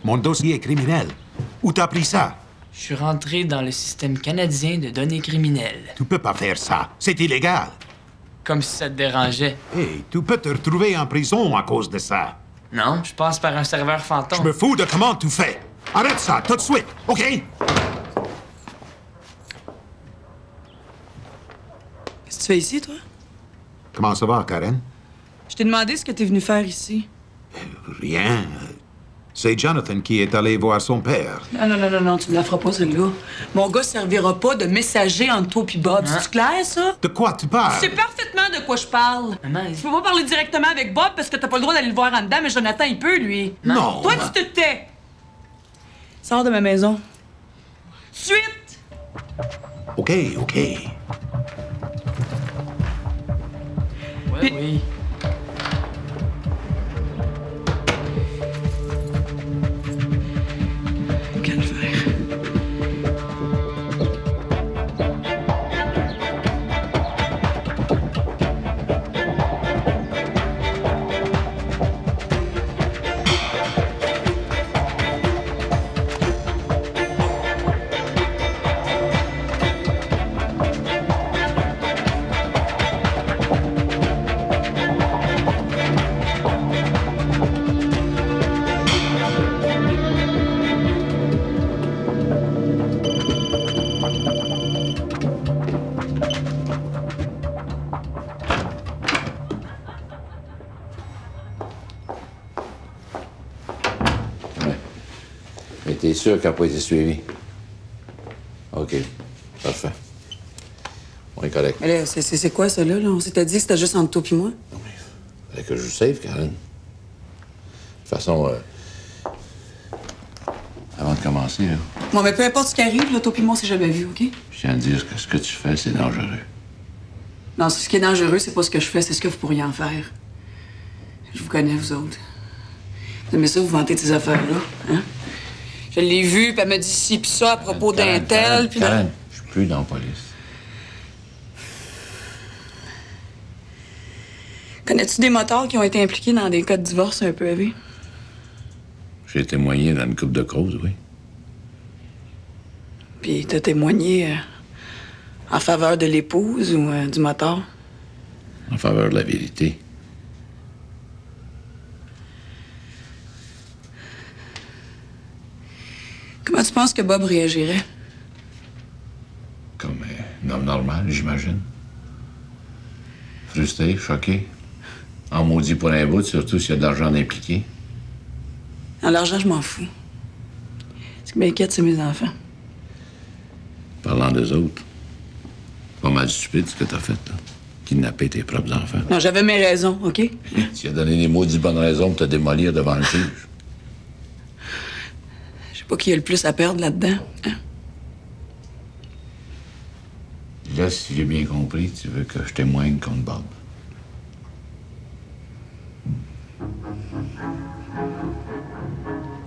Mon dossier est criminel. Où t'as pris ça? Je suis rentré dans le système canadien de données criminelles. Tu peux pas faire ça. C'est illégal. Comme si ça te dérangeait. Hey, tu peux te retrouver en prison à cause de ça. Non, je passe par un serveur fantôme. Je me fous de comment tu fais. Arrête ça, tout de suite, OK? Qu'est-ce que tu fais ici, toi? Comment ça va, Karen? Je t'ai demandé ce que t'es venu faire ici. Rien. C'est Jonathan qui est allé voir son père. Non, tu ne la feras pas, celle-là. Mon gars servira pas de messager entre toi et Bob. Hein? C'est clair, ça? De quoi tu parles? Tu sais parfaitement de quoi je parle. Maman, Tu peux pas parler directement avec Bob parce que t'as pas le droit d'aller le voir en dedans, mais Jonathan, il peut, lui. Non. Toi, tu te tais. Sors de ma maison. Suite! OK. Ouais, oui. Calvaire. Mais t'es sûr qu'elle n'a pas été suivie? OK. Parfait. On est correct. Mais là, c'est quoi, ça, là? On s'était dit que c'était juste entre toi et moi? Non, mais fallait que je save, Karen. De toute façon, avant de commencer, là, Bon, mais peu importe ce qui arrive, là, toi et moi, on s'est jamais vu, OK? je tiens à te dire que ce que tu fais, c'est dangereux. Non, ce qui est dangereux, c'est pas ce que je fais, c'est ce que vous pourriez en faire. Je vous connais, vous autres. Vous aimez ça, vous vantez de ces affaires-là, hein? Je l'ai vu, puis elle m'a dit ci puis ça à propos d'un tel, puis... Karen, je suis plus dans la police. Connais-tu des motards qui ont été impliqués dans des cas de divorce un peu élevés? J'ai témoigné dans une couple de causes, oui. Puis t'as témoigné en faveur de l'épouse ou du motard? En faveur de la vérité. Comment tu penses que Bob réagirait? Comme un homme normal, j'imagine. Frustré, choqué. En maudit pour un bout, surtout s'il y a de l'argent impliqué. En l'argent, je m'en fous. Ce qui m'inquiète, c'est mes enfants. Parlant d'eux autres, pas mal stupide ce que t'as fait, là. Kidnapper tes propres enfants. Non, j'avais mes raisons, OK? Tu as donné les maudits bonnes raisons pour te démolir devant le juge. Je sais pas qui a le plus à perdre là-dedans. Hein? Là, si j'ai bien compris, tu veux que je témoigne contre Bob.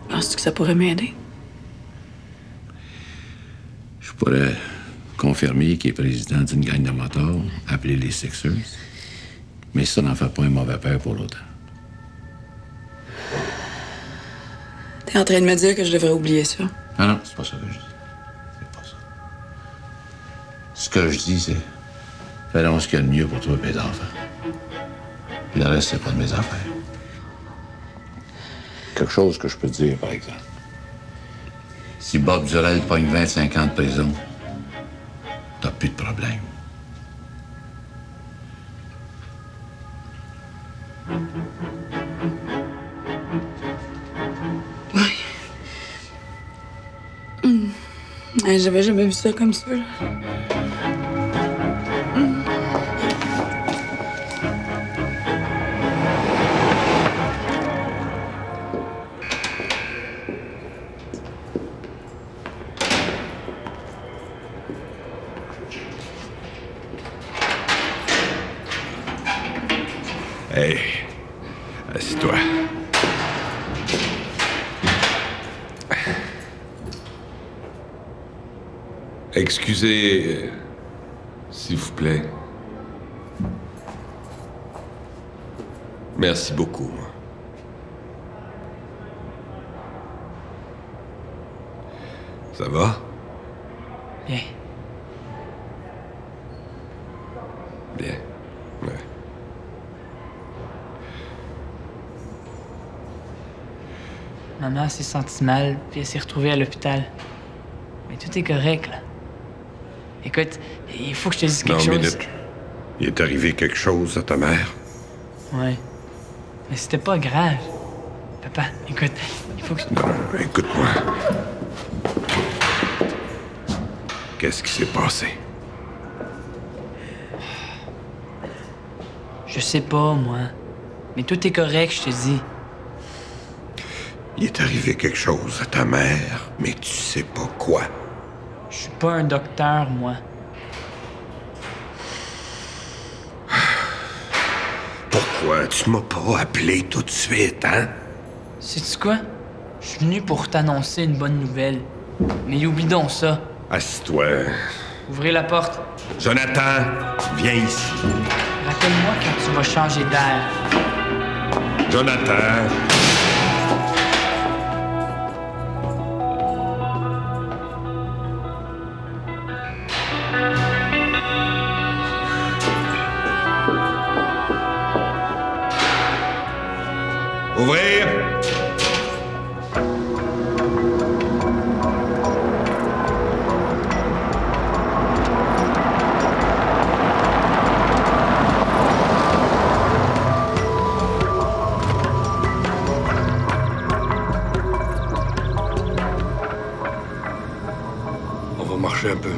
Penses-tu que ça pourrait m'aider? Je pourrais confirmer qu'il est président d'une gang de motards, appelée les Sixers. Mais ça n'en fait pas un mauvais père pour l'autre. T'es en train de me dire que je devrais oublier ça? Ah non, c'est pas ça que je dis. C'est pas ça. Ce que je dis, c'est... Fais donc ce qu'il y a de mieux pour toi et tes enfants. Puis le reste, c'est pas de mes affaires. Quelque chose que je peux te dire, par exemple. Si Bob Durel pogne 25 ans de prison, t'as plus de problème. J'avais jamais vu ça comme ça, là. Assis-toi. Excusez, s'il vous plaît. Merci beaucoup. Ça va? Bien. Bien. Ouais. Maman s'est sentie mal, puis elle s'est retrouvée à l'hôpital. Mais tout est correct, là. Écoute, il faut que je te dise quelque chose. Minute. Il est arrivé quelque chose à ta mère? Ouais. Mais c'était pas grave. Papa, écoute, il faut que je... Non, écoute-moi. Qu'est-ce qui s'est passé? Je sais pas, moi. Mais tout est correct, je te dis. Il est arrivé quelque chose à ta mère, mais tu sais pas quoi. Je suis pas un docteur, moi. Pourquoi tu m'as pas appelé tout de suite, hein? Sais-tu quoi? Je suis venu pour t'annoncer une bonne nouvelle. Mais oublie donc ça. Assis-toi. Ouvrez la porte. Jonathan, viens ici. Rappelle-moi quand tu vas changer d'air. Jonathan. Ouvrir. On va marcher un peu.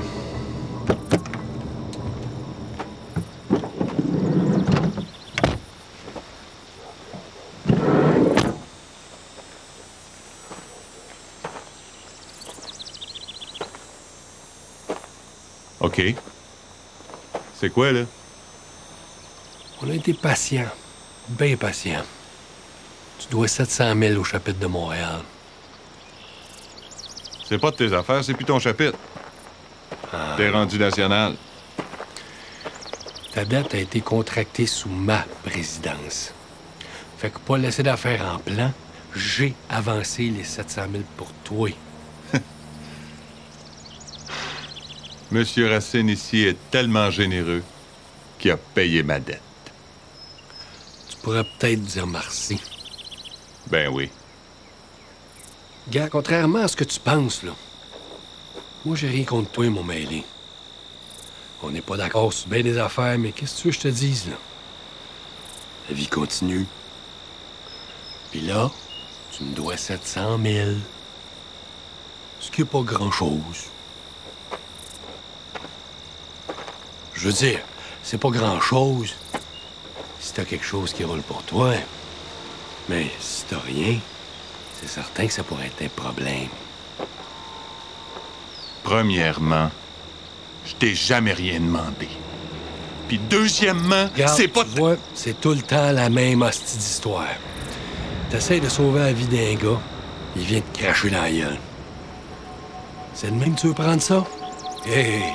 OK. C'est quoi, là? On a été patient, bien patient. Tu dois 700 000 au chapitre de Montréal. C'est pas de tes affaires, c'est plus ton chapitre. T'es rendu national. Ta dette a été contractée sous ma présidence. Fait que pas laisser d'affaires en plan, j'ai avancé les 700 000 pour toi. Monsieur Racine ici est tellement généreux qu'il a payé ma dette. Tu pourrais peut-être dire merci. Ben oui. Gars, contrairement à ce que tu penses, là, moi, j'ai rien contre toi, mon mêlé. On n'est pas d'accord sur bien des affaires, mais qu'est-ce que tu veux que je te dise, là? La vie continue. Puis là, tu me dois 700 000. Ce qui n'est pas grand-chose. Je veux dire, c'est pas grand-chose si t'as quelque chose qui roule pour toi. Mais si t'as rien, c'est certain que ça pourrait être un problème. Premièrement, je t'ai jamais rien demandé. Puis deuxièmement, Regarde, c'est pas... tu vois, c'est tout le temps la même hostie d'histoire. T'essayes de sauver la vie d'un gars, il vient te cracher dans la gueule. C'est de même que tu veux prendre ça? Hey!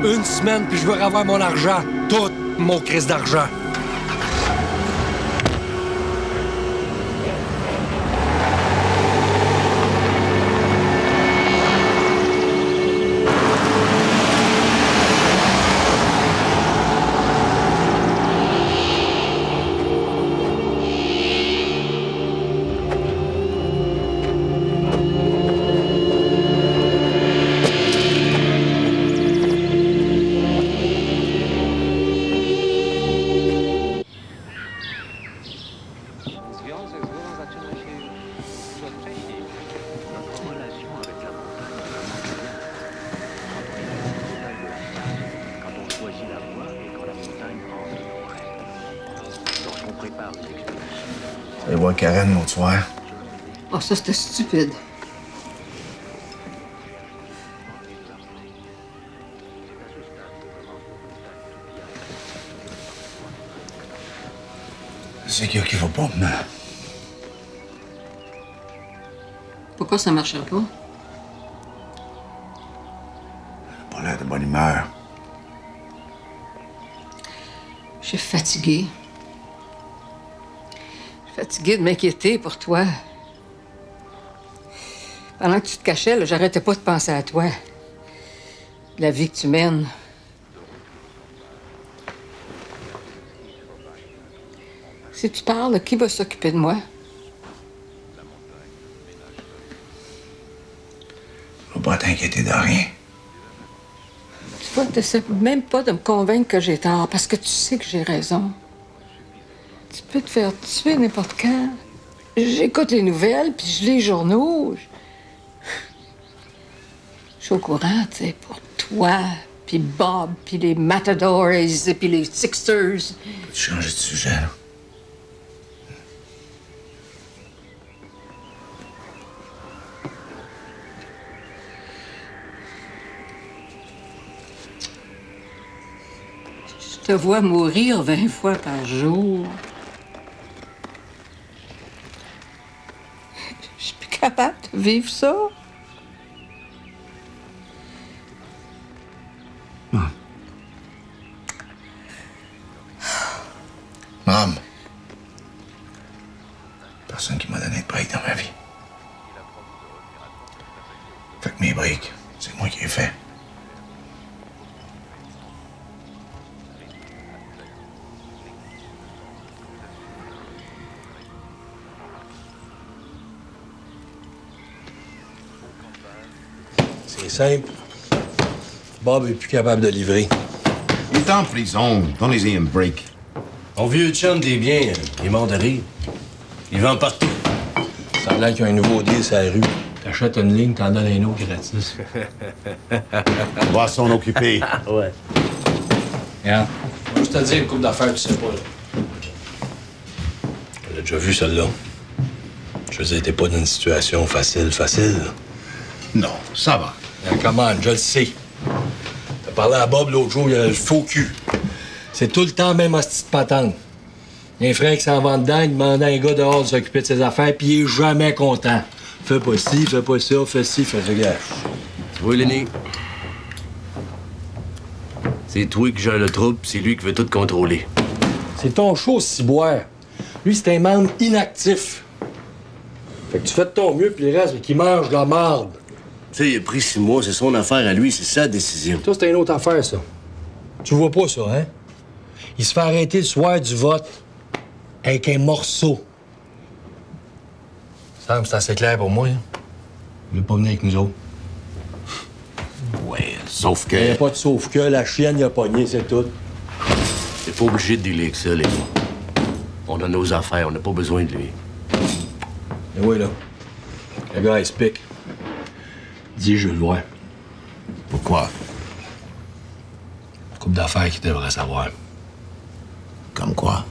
Une semaine, puis je veux revoir mon argent. Tout mon crise d'argent. Allez voir Karen l'autre soir. Oh, ça, c'était stupide. c'est qu'il y a qui va pas, mais... Pourquoi ça marcherait pas? Pas l'air de bonne humeur. Je suis fatiguée. Je suis fatiguée de m'inquiéter pour toi. Pendant que tu te cachais, là, j'arrêtais pas de penser à toi. De la vie que tu mènes. Si tu parles, qui va s'occuper de moi? Faut pas t'inquiéter de rien. Tu vois, t'essaies même pas de me convaincre que j'ai tort, parce que tu sais que j'ai raison. Tu peux te faire tuer n'importe quand. J'écoute les nouvelles, puis je lis les journaux. Je suis au courant, tu sais, pour toi, puis Bob, puis les Matadors, puis les Sixers. Peux-tu changer de sujet, là? Je te vois mourir 20 fois par jour. Je suis plus capable de vivre ça. Maman. Personne qui m'a donné de break dans ma vie. Fait que mes breaks, c'est moi qui les fais. C'est simple. Bob est plus capable de livrer. Il est en prison. Donnez-y un break. Mon vieux chum des biens, il est mort de rire. Il vend partout. Ça a l'air qu'il y a un nouveau deal sur la rue. T'achètes une ligne, t'en donnes un autre gratis. On va s'en occuper. Ouais. Regarde. Moi, je te dis une couple d'affaires, tu sais pas, là. On l'a déjà vu, celle-là. Je veux dire, t'es pas dans une situation facile. Non, ça va. Comment, je le sais. T'as parlé à Bob l'autre jour, il a le faux cul. C'est tout le temps même hostie de patente. Il y a un frère qui s'en va dedans, il demande à un gars dehors de s'occuper de ses affaires, puis il est jamais content. Fais pas ci, fais pas ça, fais ci, fais ça. Regarde. Tu vois, Lenny? C'est toi qui gère le trouble, c'est lui qui veut tout contrôler. C'est ton show, ciboire. Lui, c'est un membre inactif. Fait que tu fais de ton mieux, puis le reste, qu'il mange de la marde. Tu sais, il a pris 6 mois, c'est son affaire à lui, c'est sa décision. Ça, c'est une autre affaire, ça. Tu vois pas ça, hein? Il se fait arrêter le soir du vote avec un morceau. Ça me c'est assez clair pour moi, hein? Il veut pas venir avec nous autres. Ouais, sauf Il n'y a que... pas de sauf que, la chienne, il a pogné, c'est tout. T'es pas obligé de dealer avec ça, Lenny. On a nos affaires, on n'a pas besoin de lui. Et oui, là. Le gars, il se pique. Dis, je veux le voir. Pourquoi? Une couple d'affaires qu'il devrait savoir. Comme quoi?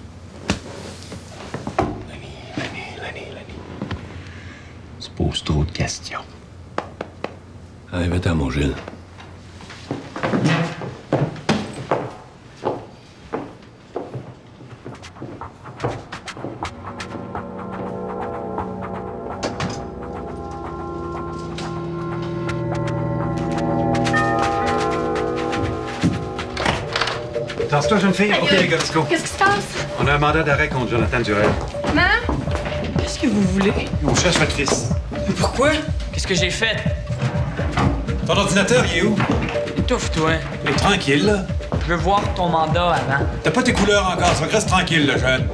Lenny. Tu poses trop de questions. Allez, va-t'en, mon Gilles. Tasse-toi, jeune fille. OK, les gars, let's go. Qu'est-ce qui se passe? On a un mandat d'arrêt contre Jonathan Durel. Maman? Qu'est-ce que vous voulez? On cherche votre fils. Mais pourquoi? Qu'est-ce que j'ai fait? Ton ordinateur, il est où? Étouffe-toi. Mais tranquille, là. Je veux voir ton mandat avant. T'as pas tes couleurs encore, ça reste tranquille, le jeune.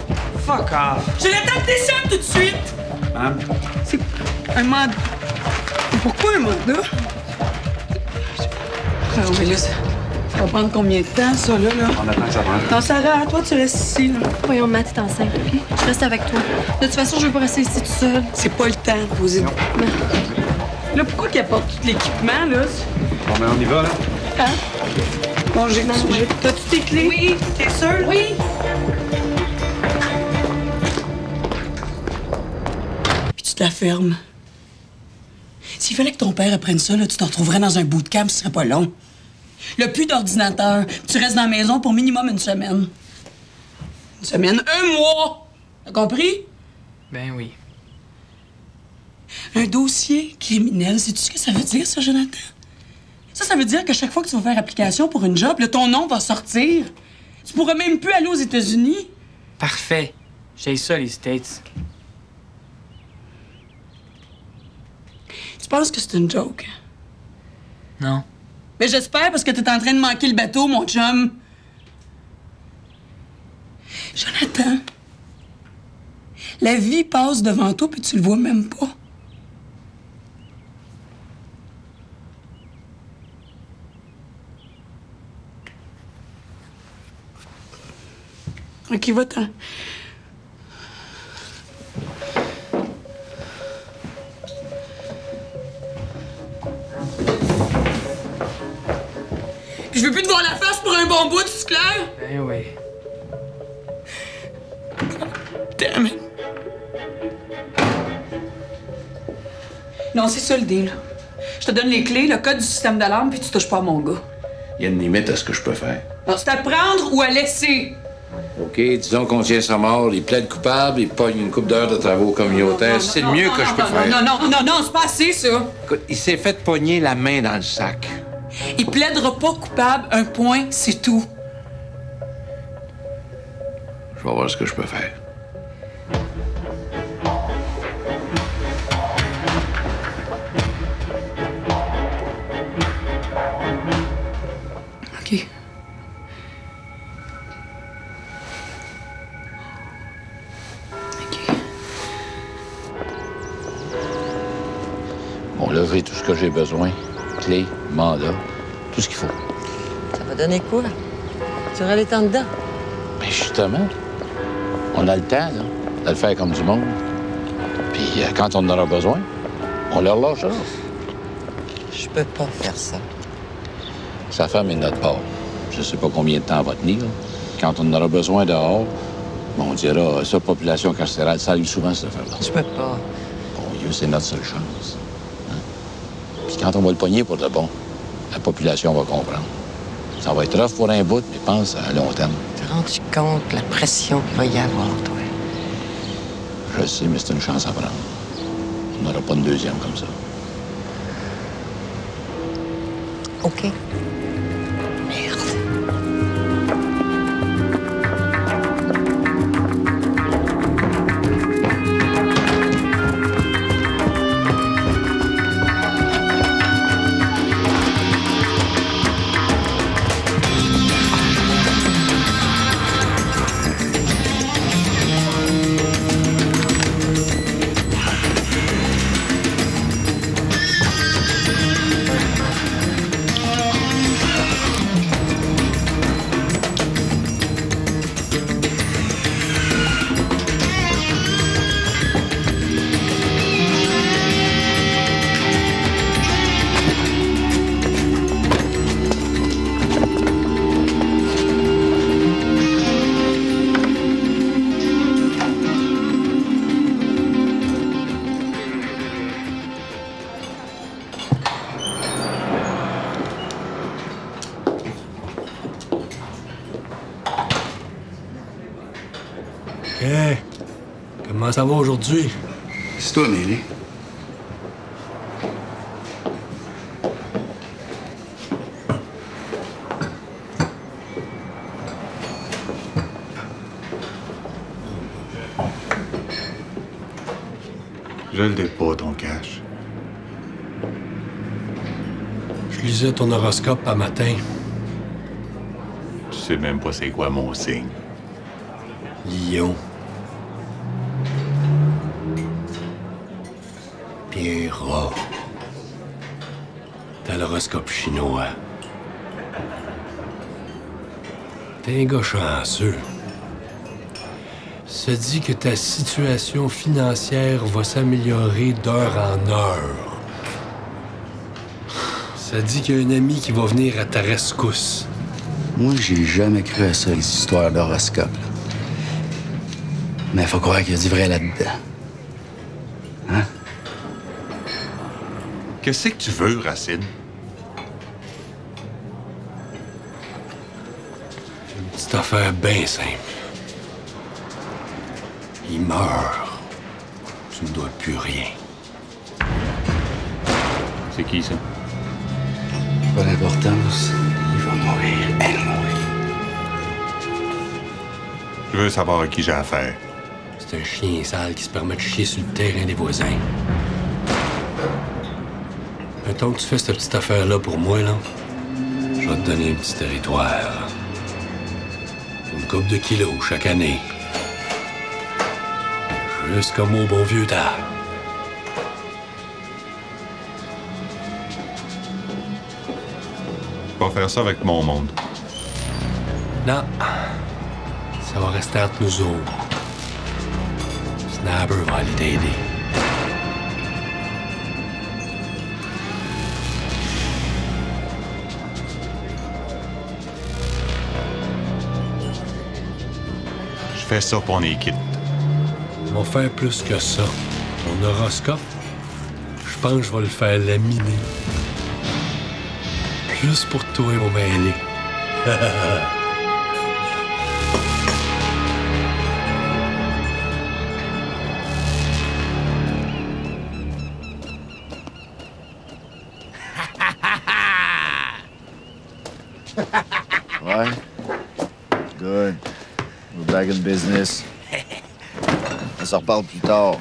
Fuck off. Jonathan, descends tout de suite! Madame? C'est un mandat. Pourquoi un mandat? Ah oui, là, ça va prendre combien de temps, ça, là? On attend que ça rentre. Non, Sarah, toi, tu restes ici, là. Voyons, Matt est enceinte, OK? Je reste avec toi. De toute façon, je veux pas rester ici toute seule. C'est pas le temps de poser. Là, pourquoi qu'il apporte tout l'équipement, là? Bon, ben, on y va, là. Hein? Bon, t'as-tu tes clés? Oui. T'es sûre? Oui. Puis tu te la fermes. S'il fallait que ton père apprenne ça, là, tu te retrouverais dans un bootcamp, ce serait pas long. Le plus d'ordinateur. Tu restes dans la maison pour minimum une semaine. Une semaine? Un mois! T'as compris? Ben oui. Un dossier criminel, sais-tu ce que ça veut dire, ça, Jonathan? Ça veut dire que chaque fois que tu vas faire application pour une job, là, ton nom va sortir. Tu pourras même plus aller aux États-Unis. Parfait. J'ai ça, les States. Tu penses que c'est une joke? Non. Mais j'espère parce que t'es en train de manquer le bateau, mon chum. Jonathan, la vie passe devant toi puis tu le vois même pas. OK, va-t'en. Puis je veux plus te voir la face pour un bon bout, c'est clair? Ben oui. Damn it. Non, c'est ça le deal. Je te donne les clés, le code du système d'alarme, puis tu touches pas à mon gars. Il y a une limite à ce que je peux faire. Alors, c'est à prendre ou à laisser. OK, disons qu'on tient sa mort, il plaide coupable, il pogne une couple d'heures de travaux communautaires. C'est le mieux que je peux faire. Non, c'est pas assez, ça. Écoute, il s'est fait pogner la main dans le sac. Il plaidera pas coupable, un point, c'est tout. Je vais voir ce que je peux faire. OK. Bon, là, j'ai tout ce que j'ai besoin. Clé, mandat, tout ce qu'il faut. Ça va donner quoi? Tu auras les temps dedans? Mais justement, on a le temps, là, de le faire comme du monde. Puis quand on en aura besoin, on leur lâchera. Je peux pas faire ça. Sa femme est de notre part. Je sais pas combien de temps elle va tenir. Quand on en aura besoin dehors, bon, on dira, ça, population carcérale, ça arrive souvent, cette affaire-là. Je peux pas. Bon Dieu, c'est notre seule chance. Hein? Puis quand on va le pogner pour de bon, la population va comprendre. Ça va être rough pour un bout, mais pense à long terme. T'es rendu compte la pression qu'il va y avoir, toi? Je sais, mais c'est une chance à prendre. On n'aura pas une deuxième comme ça. OK. Merde. OK. Comment ça va aujourd'hui? C'est toi, Mélie. Je l'ai pas, ton cash. Je lisais ton horoscope un matin. Tu sais même pas c'est quoi mon signe. Lion. Pierrot. T'as l'horoscope chinois. T'es un gars chanceux. Ça dit que ta situation financière va s'améliorer d'heure en heure. Ça dit qu'il y a un ami qui va venir à ta rescousse. Moi, j'ai jamais cru à ça, les histoires d'horoscope. Là. Mais faut croire qu'il y a du vrai là-dedans. Hein? Qu'est-ce que tu veux, Racine? Une petite affaire bien simple. il meurt. Tu ne dois plus rien. C'est qui, ça? Pas d'importance. Il va mourir. Elle mourir. Je veux savoir à qui j'ai affaire. C'est un chien sale qui se permet de chier sur le terrain des voisins. Mettons que tu fais cette petite affaire-là pour moi, là. Je vais te donner un petit territoire. Une couple de kilos chaque année. Juste comme au bon vieux temps. Pas faire ça avec mon monde. Non. Ça va rester entre nous autres. Snapper va aller t'aider. Je fais ça pour on est quitte. On va faire plus que ça. Ton horoscope, je pense que je vais le faire laminer. Juste pour toi, mon mêlé. Ouais. Good. We're back in business. On s'en reparle plus tard.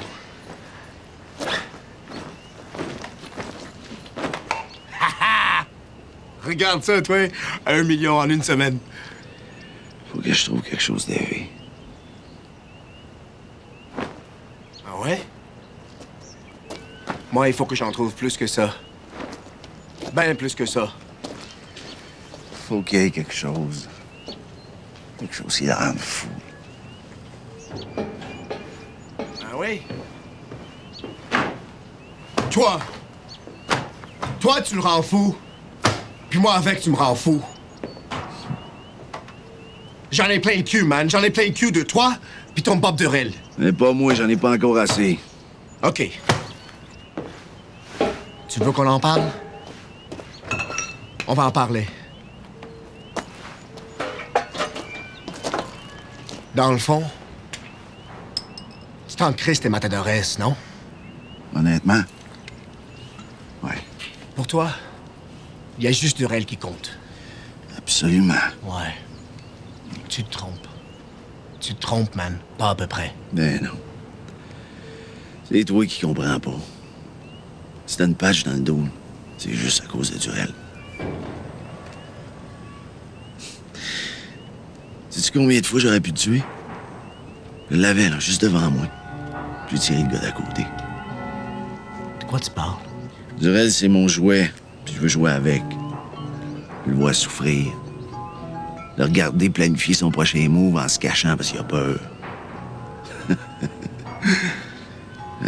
Regarde ça, toi. 1 million en une semaine. Faut que je trouve quelque chose d'heavy. Ah ouais? Moi, il faut que j'en trouve plus que ça. Ben plus que ça. Faut qu'il y ait quelque chose. Quelque chose qui le rende fou. Ah oui? Toi! Toi, tu le rends fou. Puis moi, avec, tu me rends fou. J'en ai plein le cul, man. J'en ai plein le cul de toi, puis ton Bob Durrell. Mais pas moi, j'en ai pas encore assez. OK. Tu veux qu'on en parle? On va en parler. Dans le fond, c'est en Christ et Matadores, non? Honnêtement? Ouais. Pour toi, il y a juste Durrell qui compte. Absolument. Ouais. Tu te trompes. Tu te trompes, man. Pas à peu près. Ben non. C'est toi qui comprends pas. Si t'as une patch dans le dos, c'est juste à cause de Durrell. Sais-tu combien de fois j'aurais pu te tuer? Je l'avais, là, juste devant moi. J'ai tiré le gars d'à côté. De quoi tu parles? Durrell, c'est mon jouet, puis je veux jouer avec. Je le vois souffrir. Le regarder planifier son prochain move en se cachant parce qu'il a peur.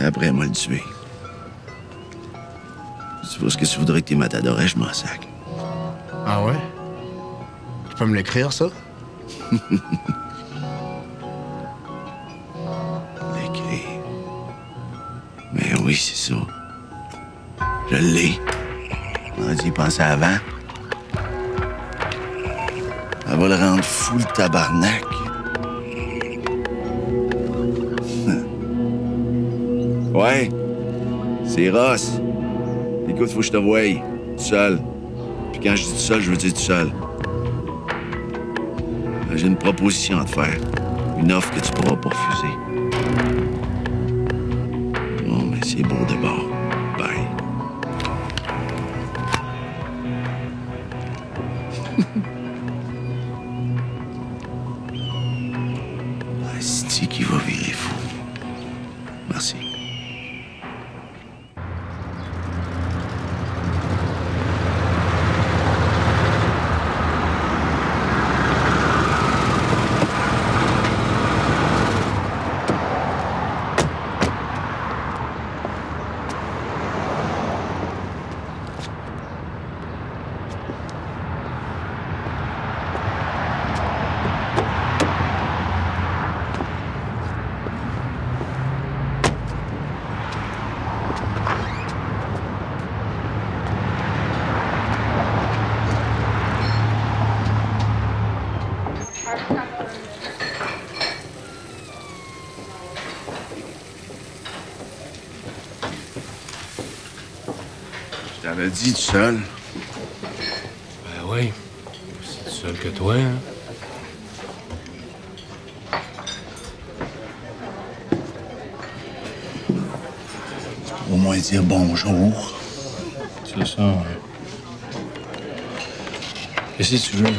Après, moi, le tuer. Tu vois ce que tu voudrais que tes matadores, je m'en sac. Ah ouais? Tu peux me l'écrire, ça? L'écrire. Mais oui, c'est ça. Je l'ai. On a dit y penser avant. Elle va le rendre fou, le tabarnak. Ouais. C'est Ross. Écoute, faut que je te voie. Tout seul. Puis quand je dis tout seul, je veux dire tout seul. J'ai une proposition à te faire. Une offre que tu pourras pas refuser. Bon, mais c'est beau de bord. Bye. Asti qui va virer fou. Merci. l'ai dit, tout seul. Ben oui. Aussi tout seul que toi, hein? Au moins dire bonjour. C'est ça, hein. Qu'est-ce que tu veux?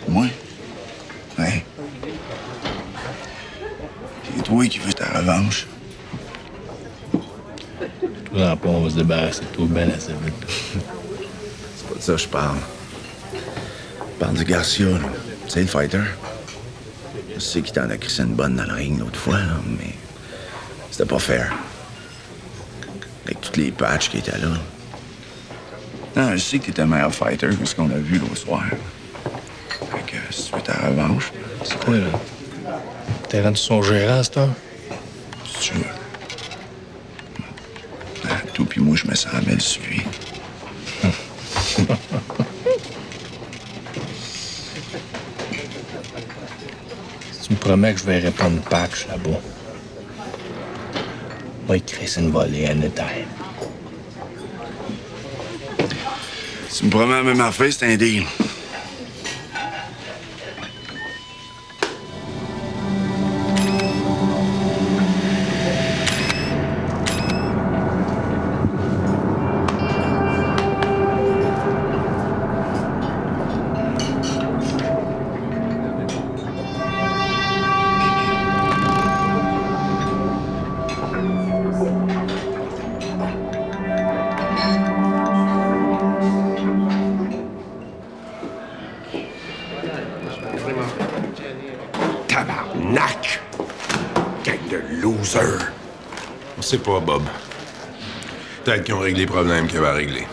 Moi? Ouais. C'est toi qui veux ta revanche. Toi, dans pas, on va se débarrasser de toi bien assez vite. C'est pas de ça que je parle. Je parle de Garcia, là. Tu sais, le fighter. Je sais qu'il t'en a crissé une bonne dans le ring l'autre fois, là, mais c'était pas fair. Avec tous les patchs qui étaient là. Non, je sais que t'étais un meilleur fighter que ce qu'on a vu l'autre soir. Fait que si tu veux ta revanche... C'est quoi, là? T'es rendu son gérant à cette heure? C'est sûr. Toi puis moi, je me sens mal suivi. Tu me promets que je verrai pas une patch là-bas. Va y crisser une volée à anytime. Tu me promets la même affaire, c'est un deal. Tabarnak! Gang de losers! On sait pas, Bob. Peut-être qu'ils ont réglé les problèmes qu'ils avaient à régler.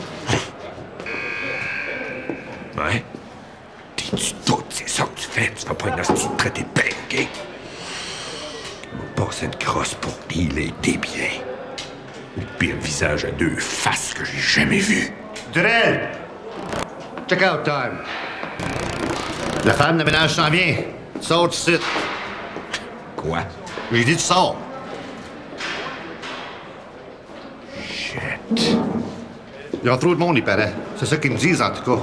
Ouais? T'es-tu tout? C'est ça que tu fais? Tu vas pas une hostie de traité de paix, OK? Passer une crosse pour healer tes biens. Le pire visage à deux faces que j'ai jamais vu. Durel! Check out time. La femme de ménage s'en vient. Sors du site. Quoi? J'ai dit tu sors. Shit. Il y a trop de monde, il paraît. C'est ça qu'ils me disent, en tout cas.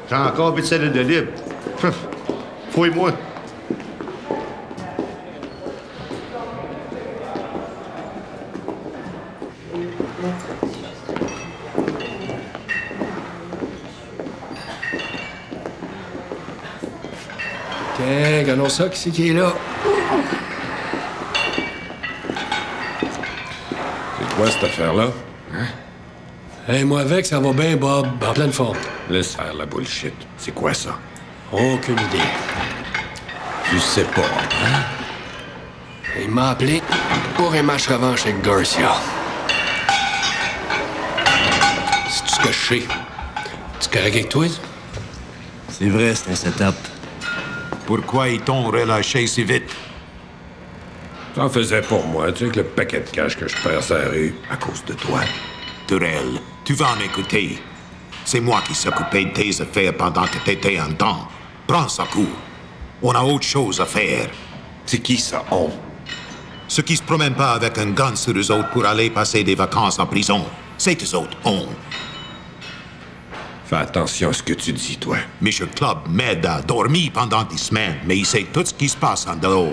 J'ai encore 8 cellules de libre. Fouille-moi. Tiens, regardons ça, qui c'est qui est là? C'est quoi cette affaire-là? Hein? Hey, moi avec, ça va bien, Bob. En pleine forme. Laisse faire la bullshit. C'est quoi ça? Aucune idée. Tu sais pas, hein? Il m'a appelé pour un match revanche avec Garcia. C'est tout ce que je sais. Tu es correct avec toi? C'est vrai, c'est un setup. Pourquoi ils t'ont relâché si vite? T'en faisais pour moi, tu sais, avec le paquet de cash que je perds sur la rue à cause de toi. Durel, tu vas m'écouter. C'est moi qui s'occupais de tes affaires pendant que t'étais en temps. Prends ça court. On a autre chose à faire. C'est qui ça, on? Ceux qui se promènent pas avec un gun sur eux autres pour aller passer des vacances en prison. C'est eux autres, on. Fais attention à ce que tu dis, toi. Monsieur Club m'aide à dormir pendant des semaines, mais il sait tout ce qui se passe en dehors.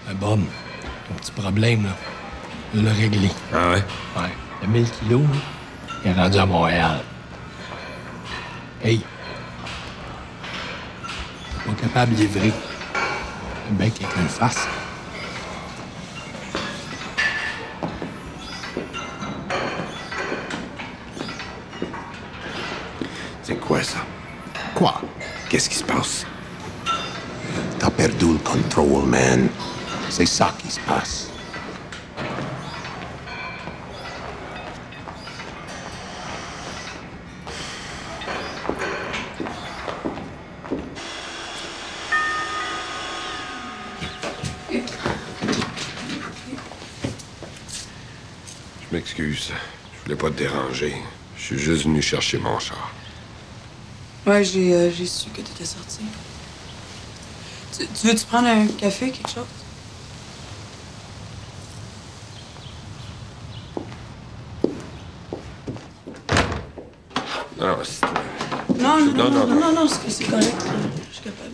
Hey Bob, ton petit problème, là, je l'ai réglé. Ah ouais? Ouais. Le 1000 kilos, là, il est rendu à Montréal. Hey! Pas capable de livrer. Le bien qu'il y ait qu'une face. C'est quoi ça? Quoi? Qu'est-ce qui se passe? T'as perdu le contrôle, man. C'est ça qui se passe. Je m'excuse. Je voulais pas te déranger. Je suis juste venu chercher mon char. Ouais, j'ai su que t'étais sorti. Tu veux-tu prendre un café, quelque chose? Non, c'est... Non, c'est correct. Je suis capable.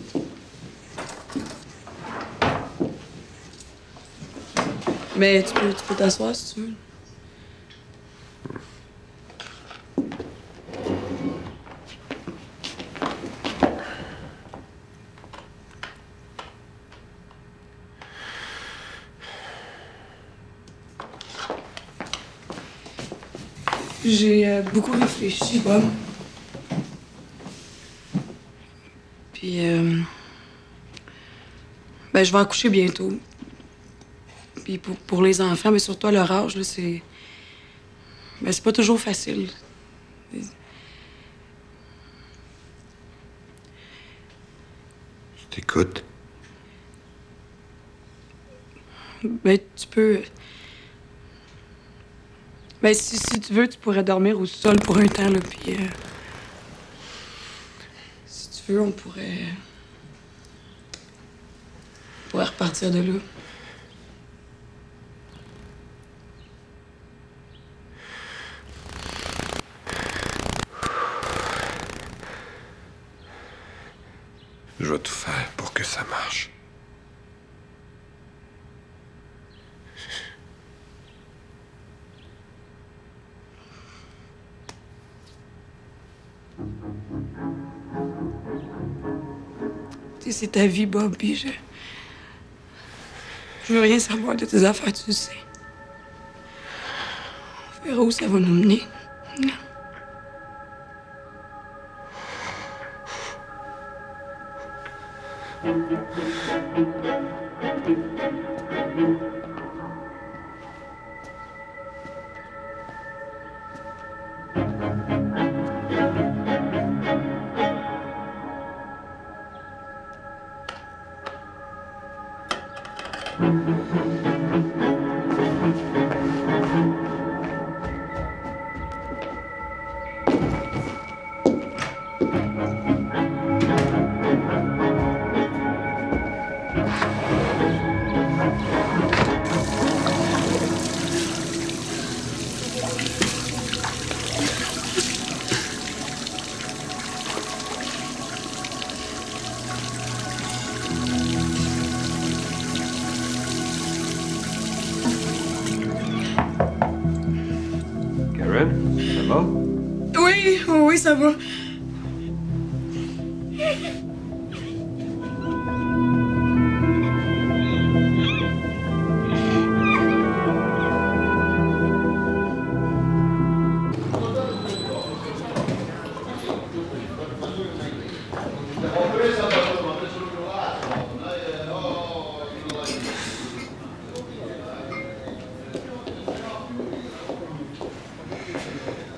Mais tu peux t'asseoir si tu veux. J'ai beaucoup réfléchi, Bob. Puis, ben, je vais accoucher bientôt. Puis pour les enfants, mais surtout à leur âge, là, c'est... Ben, c'est pas toujours facile. Je t'écoute. Ben, tu peux... Ben, si tu veux, tu pourrais dormir au sol pour un temps, là, puis... Si tu veux, on pourrait repartir de là. Je vais tout faire pour que ça marche. Tu sais, c'est ta vie, Bob, puis je veux rien savoir de tes affaires, tu le sais. On verra où ça va nous mener. Ça va? Oui, ça va.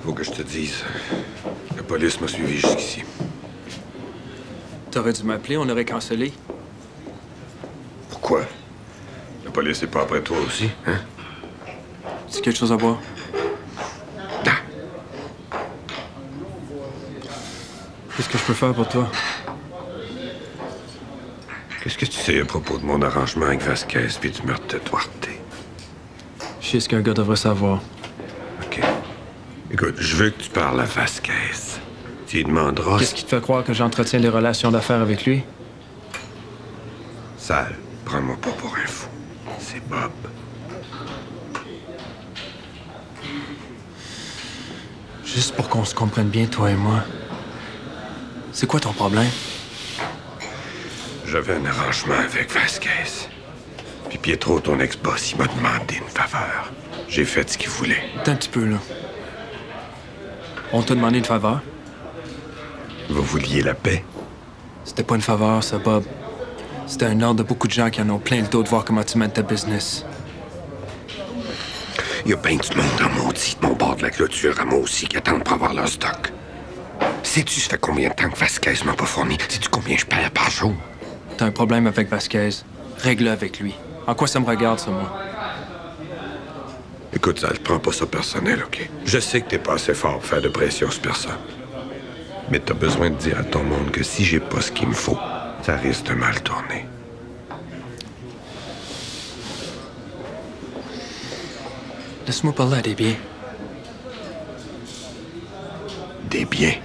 Faut que je te dise. La police m'a suivi jusqu'ici. T'aurais dû m'appeler, on aurait cancellé. Pourquoi? La police est pas après toi aussi, hein? C'est quelque chose à boire? Qu'est-ce que je peux faire pour toi? Qu'est-ce que tu sais à propos de mon arrangement avec Vasquez puis du meurtre de Duarte? Je sais ce qu'un gars devrait savoir. OK. Écoute, je veux que tu parles à Vasquez. Tu lui demanderas... Qu'est-ce qui te fait croire que j'entretiens des relations d'affaires avec lui? Sale, prends-moi pas pour un fou. C'est Bob. Juste pour qu'on se comprenne bien, toi et moi. C'est quoi ton problème? J'avais un arrangement avec Vasquez. Puis Pietro, ton ex-boss, il m'a demandé une faveur. J'ai fait ce qu'il voulait. Attends un petit peu, là. On t'a demandé une faveur? Vous vouliez la paix? C'était pas une faveur, ça, Bob. C'était un ordre de beaucoup de gens qui en ont plein le dos de voir comment tu mènes ta business. Il y a bien du monde en maudit de mon bord de la clôture à moi aussi qui attendent pour avoir leur stock. Sais-tu ça fait combien de temps que Vasquez m'a pas fourni? Sais-tu combien je perds par jour? T'as un problème avec Vasquez. Règle-le avec lui. En quoi ça me regarde, ça, moi? Écoute, Sal, prends pas ça personnel, OK? Je sais que t'es pas assez fort pour faire de pression sur personne. Mais t'as besoin de dire à ton monde que si j'ai pas ce qu'il me faut, ça risque de mal tourner. Laisse-moi parler à des biens. des biens.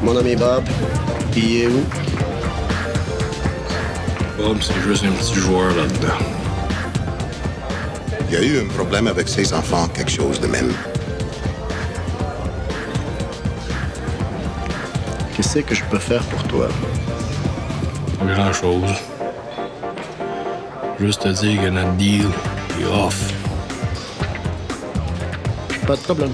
Mon ami Bob, il est où? Bob, c'est juste un petit joueur là-dedans. Il y a eu un problème avec ses enfants, quelque chose de même. Qu'est-ce que je peux faire pour toi? Pas grand-chose. Juste te dire que notre deal est off. Pas de problème.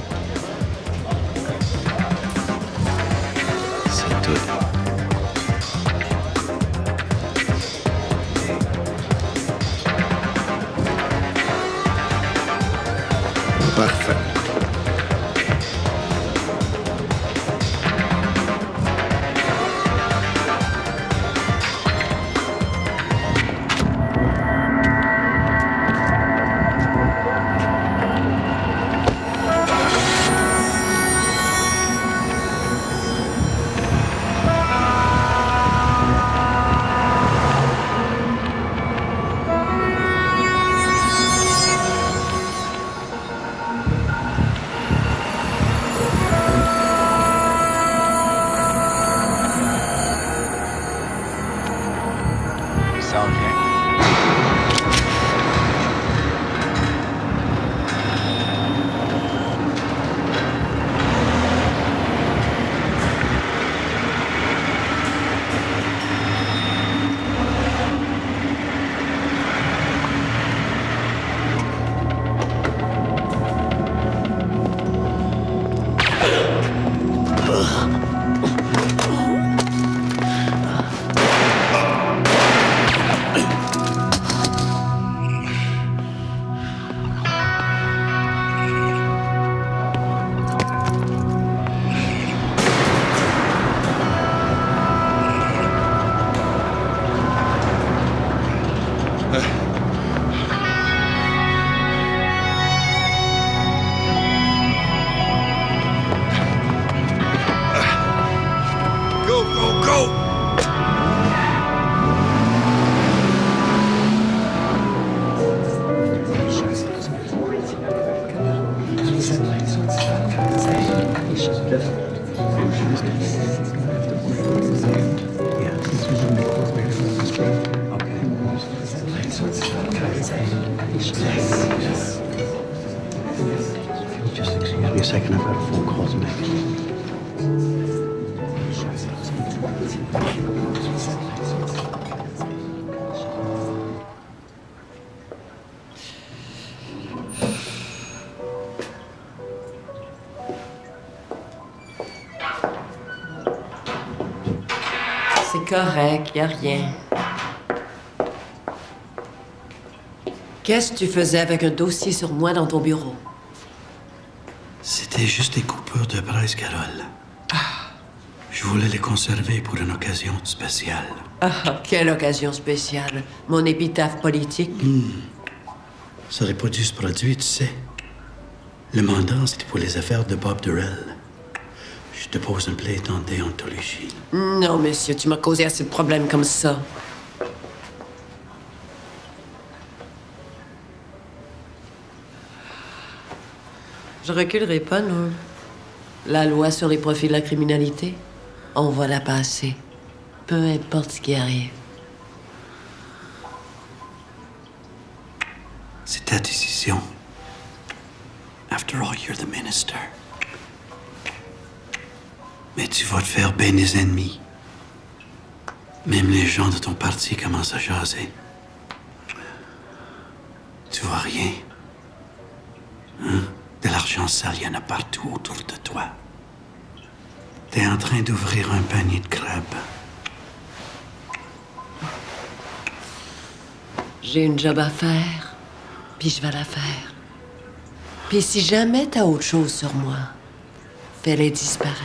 Parfait. Just excuse me a second, I've got a phone call to make. C'est correct, y a rien. Qu'est-ce que tu faisais avec un dossier sur moi dans ton bureau? C'était juste des coupures de presse, Carole. Je voulais les conserver pour une occasion spéciale. Ah, quelle occasion spéciale. Mon épitaphe politique. Ça aurait pas dû se produire, tu sais. Le mandat, c'était pour les affaires de Bob Durrell. Je te pose une plainte en déontologie. Non, monsieur, tu m'as causé assez de problèmes comme ça. Je reculerai pas, non. La loi sur les profits de la criminalité, on va la passer. Peu importe ce qui arrive. C'est ta décision. After all, you're the minister. Mais tu vas te faire bien des ennemis. Même les gens de ton parti commencent à jaser. Tu vois rien. Hein? De l'argent sale, il y en a partout autour de toi. T'es en train d'ouvrir un panier de crabes. J'ai une job à faire, puis je vais la faire. Puis si jamais t'as autre chose sur moi, fais-les disparaître.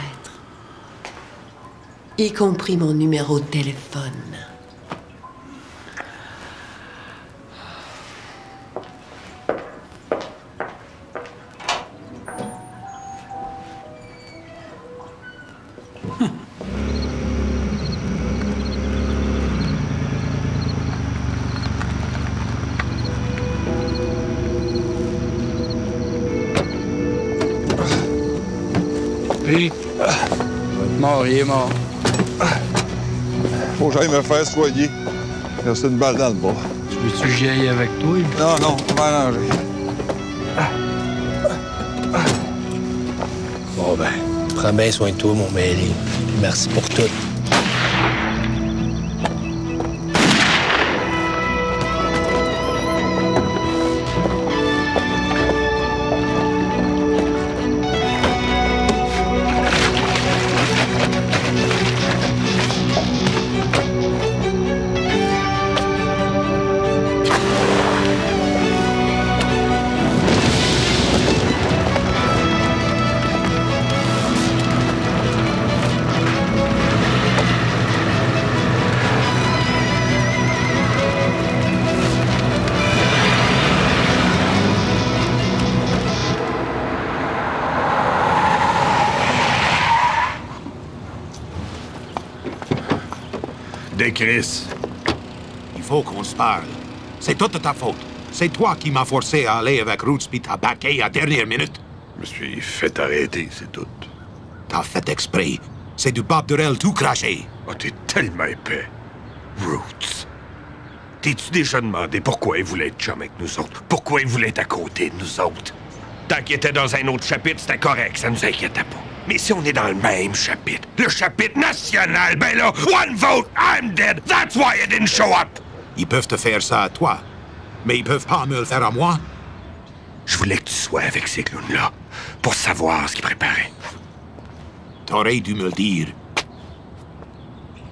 Y compris mon numéro de téléphone. Puis, mort, il est mort. Faut que j'aille me faire soigner. Il reste une balle dans le bras. Tu veux-tu que j'y aille avec toi? Non, non, on va arranger. Bon, ben, prends bien soin de toi, mon mêlé. Merci pour tout. Chris, il faut qu'on se parle. C'est toute ta faute. C'est toi qui m'as forcé à aller avec Roots puis t'as baqué à dernière minute. Je me suis fait arrêter, c'est tout. T'as fait exprès. C'est du Bob Durrell tout craché. Oh, t'es tellement épais. Roots. T'es-tu déjà demandé pourquoi il voulait être chum avec nous autres? Pourquoi il voulait être à côté de nous autres? Tant qu'il était dans un autre chapitre, c'était correct, ça nous inquiétait pas. Mais si on est dans le même chapitre, le chapitre national, ben là, one vote, I'm dead. That's why I didn't show up. Ils peuvent te faire ça à toi, mais ils peuvent pas me le faire à moi. Je voulais que tu sois avec ces clowns-là pour savoir ce qu'ils préparaient. T'aurais dû me le dire.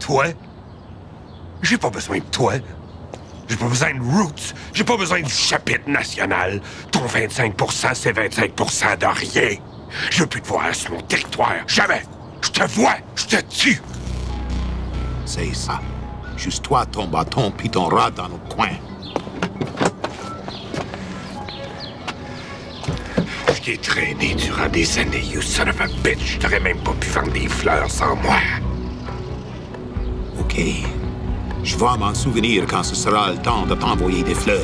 Toi? J'ai pas besoin de toi. J'ai pas besoin de Roots. J'ai pas besoin du chapitre national. Ton 25%, c'est 25% de rien. Je veux plus te voir sur mon territoire. Jamais. Je te vois. Je te tue. C'est ça. Juste toi, ton bâton, puis ton rat dans notre coin. Je t'ai traîné durant des années, you son of a bitch. T'aurais même pas pu vendre des fleurs sans moi. OK. Je vais m'en souvenir quand ce sera le temps de t'envoyer des fleurs.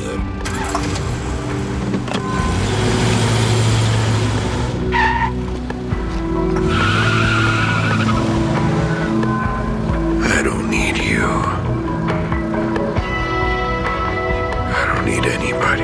I don't need you. I don't need anybody.